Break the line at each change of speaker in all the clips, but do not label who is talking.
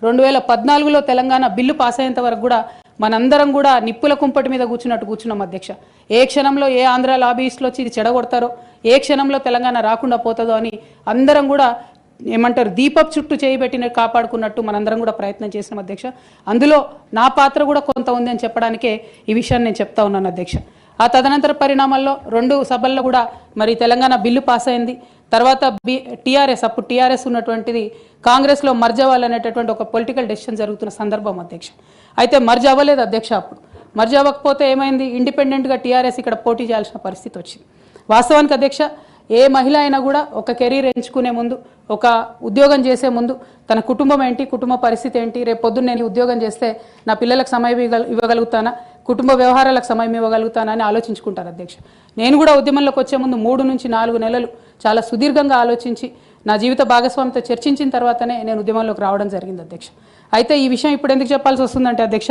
2014లో Telangana bill pass అయ్యేంత వరకు కూడా మనందరం కూడా నిప్పుల కుంపటి మీద కూర్చున్నాం అధ్యక్ష. ఏ క్షణంలో ఏ ఆంధ్ర లాబీయిస్టులు వచ్చి ఇది చెడగొడతారో, ఏ క్షణంలో తెలంగాణ రాకుండా పోతుందో అని అందరం కూడా ఏమంటారు దీపపు చుట్టూ చేయబెట్టిన కాపాడుకున్నట్టు మనందరం కూడా ప్రయత్నం చేసినాం అధ్యక్ష. అందులో నా పాత్ర కూడా కొంత ఉంది అని చెప్పడానికే ఈ విషయాన్ని నేను చెప్తా ఉన్నాను అధ్యక్ష. ఆ తదనంతర పరిణామాల్లో 2 సభల్లో కూడా మరి తెలంగాణ బిల్లు పాస్ అయింది. తర్వాత టీఆర్ఎస్, అప్పుడు టీఆర్ఎస్ ఉన్నటువంటిది కాంగ్రెస్లో మర్జ్ అవ్వాలనేటటువంటి ఒక పొలిటికల్ డెసిషన్ జరుగుతున్న సందర్భం అధ్యక్ష. అయితే మర్జ్ అవ్వలేదు అధ్యక్ష. అప్పుడు మర్జ్ అవ్వకపోతే ఏమైంది, ఇండిపెండెంట్గా టీఆర్ఎస్ ఇక్కడ పోటీ చేయాల్సిన పరిస్థితి వచ్చింది. వాస్తవానికి అధ్యక్ష, ఏ మహిళ అయినా కూడా ఒక కెరీర్ ఎంచుకునే ముందు, ఒక ఉద్యోగం చేసే ముందు తన కుటుంబం ఏంటి, కుటుంబ పరిస్థితి ఏంటి, రేపు పొద్దున్న నేను ఉద్యోగం చేస్తే నా పిల్లలకు సమయం ఇవ్వగలుగుతానా, కుటుంబ వ్యవహారాలకు సమయం ఇవ్వగలుగుతానా అని ఆలోచించుకుంటారు అధ్యక్ష. నేను కూడా ఉద్యమంలోకి వచ్చే ముందు 3 నుంచి 4 నెలలు చాలా సుదీర్ఘంగా ఆలోచించి నా జీవిత భాగస్వామితో చర్చించిన తర్వాతనే నేను ఉద్యమంలోకి రావడం జరిగింది అధ్యక్ష. అయితే ఈ విషయం ఇప్పుడు ఎందుకు చెప్పాల్సి వస్తుందంటే అధ్యక్ష,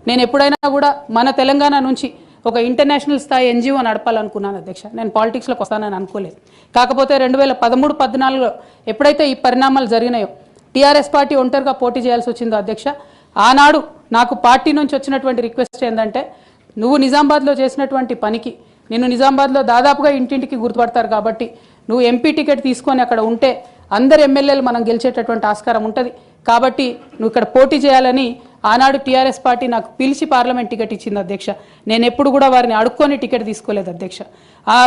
నేను ఎప్పుడైనా కూడా మన తెలంగాణ నుంచి ఒక ఇంటర్నేషనల్ స్థాయి ఎన్జిఓ నడపాలనుకున్నాను అధ్యక్ష. నేను పాలిటిక్స్లోకి వస్తానని అనుకోలేదు. కాకపోతే 2013-14లో ఎప్పుడైతే ఈ పరిణామాలు జరిగినాయో, టీఆర్ఎస్ పార్టీ ఒంటరిగా పోటీ చేయాల్సి వచ్చిందో అధ్యక్ష, ఆనాడు నాకు పార్టీ నుంచి వచ్చినటువంటి రిక్వెస్ట్ ఏంటంటే, నువ్వు నిజామాబాద్లో చేసినటువంటి పనికి నిన్ను నిజామాబాద్లో దాదాపుగా ఇంటింటికి గుర్తుపడతారు కాబట్టి నువ్వు ఎంపీ టికెట్ తీసుకొని అక్కడ ఉంటే అందరు ఎమ్మెల్యేలు మనం గెలిచేటటువంటి ఆస్కారం ఉంటుంది కాబట్టి నువ్వు ఇక్కడ పోటీ చేయాలని ఆనాడు టీఆర్ఎస్ పార్టీ నాకు పిలిచి పార్లమెంట్ టికెట్ ఇచ్చింది అధ్యక్ష. నేను ఎప్పుడు కూడా వారిని అడుక్కొని టికెట్ తీసుకోలేదు అధ్యక్ష. ఆ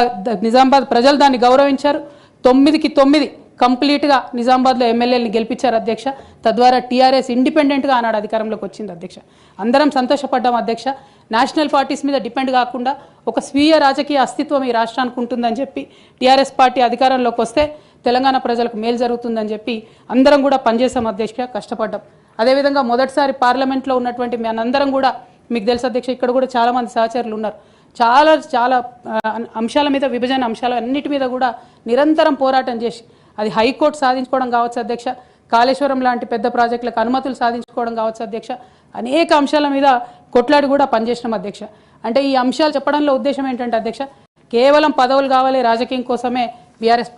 నిజామాబాద్ ప్రజలు దాన్ని గౌరవించారు. 9కి 9 కంప్లీట్గా నిజామాబాద్లో ఎమ్మెల్యేని గెలిపించారు అధ్యక్ష. తద్వారా టీఆర్ఎస్ ఇండిపెండెంట్గా ఆనాడు అధికారంలోకి వచ్చింది అధ్యక్ష. అందరం సంతోషపడ్డాం అధ్యక్ష. నేషనల్ పార్టీస్ మీద డిపెండ్ కాకుండా ఒక స్వీయ రాజకీయ అస్తిత్వం ఈ రాష్ట్రానికి ఉంటుందని చెప్పి టీఆర్ఎస్ పార్టీ అధికారంలోకి వస్తే తెలంగాణ ప్రజలకు మేలు జరుగుతుందని చెప్పి అందరం కూడా పనిచేసాం అధ్యక్ష, కష్టపడ్డాం. అదేవిధంగా మొదటిసారి పార్లమెంట్లో ఉన్నటువంటి మనందరం కూడా మీకు తెలుసు అధ్యక్ష, ఇక్కడ కూడా చాలామంది సహచరులు ఉన్నారు. చాలా అంశాల మీద, విభజన అంశాల అన్నిటి మీద కూడా నిరంతరం పోరాటం చేసి అది హైకోర్టు సాధించుకోవడం కావచ్చు అధ్యక్ష, కాళేశ్వరం లాంటి పెద్ద ప్రాజెక్టులకు అనుమతులు సాధించుకోవడం కావచ్చు అధ్యక్ష, అనేక అంశాల మీద కొట్లాడి కూడా పనిచేసినాం అధ్యక్ష. అంటే ఈ అంశాలు చెప్పడంలో ఉద్దేశం ఏంటంటే అధ్యక్ష, కేవలం పదవులు కావాలి రాజకీయం కోసమే టీఆర్ఎస్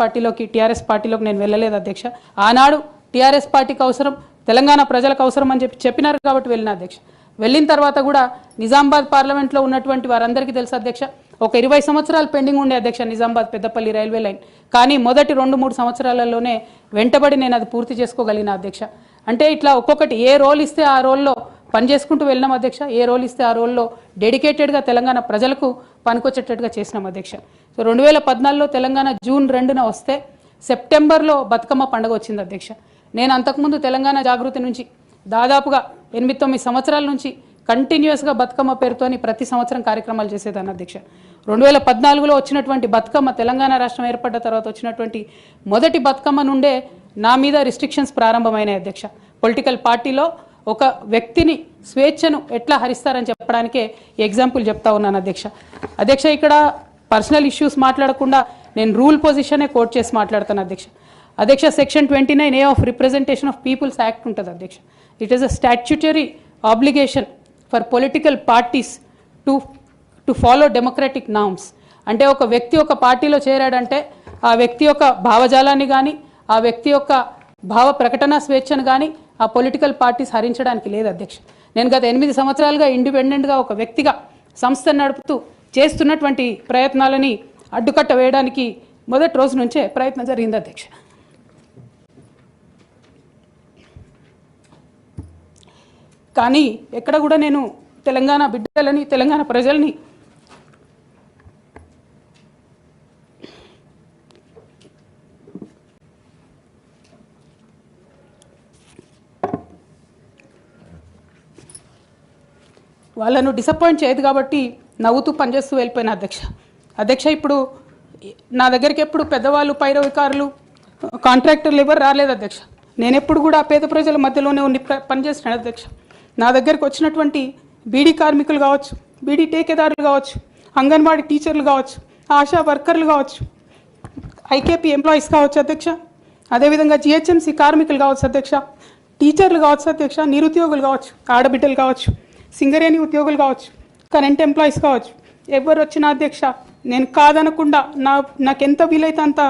పార్టీలోకి నేను వెళ్ళలేదు అధ్యక్ష. ఆనాడు టీఆర్ఎస్ పార్టీకి అవసరం, తెలంగాణ ప్రజలకు అవసరం అని చెప్పినారు కాబట్టి వెళ్ళిన అధ్యక్ష. వెళ్ళిన తర్వాత కూడా నిజామాబాద్ పార్లమెంట్లో ఉన్నటువంటి వారందరికీ తెలుసు అధ్యక్ష, ఒక 20 సంవత్సరాలు పెండింగ్ ఉండే అధ్యక్ష నిజామాబాద్ పెద్దపల్లి రైల్వే లైన్. కానీ మొదటి 2-3 సంవత్సరాలలోనే వెంటబడి నేను అది పూర్తి చేసుకోగలిగిన అధ్యక్ష. అంటే ఇట్లా ఒక్కొక్కటి ఏ రోల్ ఇస్తే ఆ రోల్లో పనిచేసుకుంటూ వెళ్ళినాం అధ్యక్ష. ఏ రోల్ ఇస్తే ఆ రోల్లో డెడికేటెడ్గా తెలంగాణ ప్రజలకు పనికొచ్చేటట్టుగా చేసినాం అధ్యక్ష. సో 2014లో తెలంగాణ జూన్ 2న వస్తే సెప్టెంబర్లో బతుకమ్మ పండుగ వచ్చింది అధ్యక్ష. నేను అంతకుముందు తెలంగాణ జాగృతి నుంచి దాదాపుగా 8-9 సంవత్సరాల నుంచి కంటిన్యూస్గా బతుకమ్మ పేరుతోని ప్రతి సంవత్సరం కార్యక్రమాలు చేసేదాన్ని అధ్యక్ష. 2014లో వచ్చినటువంటి బతుకమ్మ, తెలంగాణ రాష్ట్రం ఏర్పడ్డ తర్వాత వచ్చినటువంటి మొదటి బతుకమ్మ నుండే నా మీద రిస్ట్రిక్షన్స్ ప్రారంభమైనాయి అధ్యక్ష. పొలిటికల్ పార్టీలో ఒక వ్యక్తిని స్వేచ్ఛను ఎట్లా హరిస్తారని చెప్పడానికే ఎగ్జాంపుల్ చెప్తా ఉన్నాను అధ్యక్ష. ఇక్కడ పర్సనల్ ఇష్యూస్ మాట్లాడకుండా నేను రూల్ పొజిషనే కోట్ చేసి మాట్లాడతాను అధ్యక్ష. Section 29A of representation of people's act ఉంటుంది అధ్యక్ష. It is a statutory obligation for political parties to follow democratic norms. అంటే ఒక వ్యక్తి ఒక పార్టీలో చేరాడంటే ఆ వ్యక్తి యొక్క భావజాలాన్ని కానీ, ఆ వ్యక్తి యొక్క భావ ప్రకటన స్వేచ్ఛను కానీ ఆ పొలిటికల్ పార్టీస్ హరించడానికి లేదు అధ్యక్ష. నేను గత 8 సంవత్సరాలుగా ఇండిపెండెంట్గా ఒక వ్యక్తిగా సంస్థను నడుపుతూ చేస్తున్నటువంటి ప్రయత్నాలని అడ్డుకట్ట వేయడానికి మొదటి రోజు నుంచే ప్రయత్నం జరిగింది అధ్యక్ష. కానీ ఎక్కడ కూడా నేను తెలంగాణ బిడ్డలని, తెలంగాణ ప్రజల్ని వాళ్ళను డిసప్పాయింట్ చేయదు కాబట్టి నవ్వుతూ పనిచేస్తూ వెళ్ళిపోయిన అధ్యక్ష. ఇప్పుడు నా దగ్గరికి ఎప్పుడు పెద్దవాళ్ళు, పైరవికారులు, కాంట్రాక్టర్లు ఎవరు రాలేదు అధ్యక్ష. నేను ఎప్పుడు కూడా పేద ప్రజల మధ్యలోనే ఉండి పనిచేస్తున్నాను అధ్యక్ష. నా దగ్గరికి వచ్చినటువంటి బీడీ కార్మికులు కావచ్చు, బీడీ టేకేదారులు కావచ్చు, అంగన్వాడీ టీచర్లు కావచ్చు, ఆశా వర్కర్లు కావచ్చు, ఐకేపీ ఎంప్లాయీస్ కావచ్చు అధ్యక్ష, అదేవిధంగా జిహెచ్ఎంసీ కార్మికులు కావచ్చు అధ్యక్ష, టీచర్లు కావచ్చు అధ్యక్ష, నిరుద్యోగులు కావచ్చు, ఆడబిడ్డలు కావచ్చు, సింగరేణి ఉద్యోగులు కావచ్చు, కరెంట్ ఎంప్లాయీస్ కావచ్చు, ఎవరు వచ్చినా అధ్యక్ష నేను కాదనకుండా నాకెంత వీలైతే అంత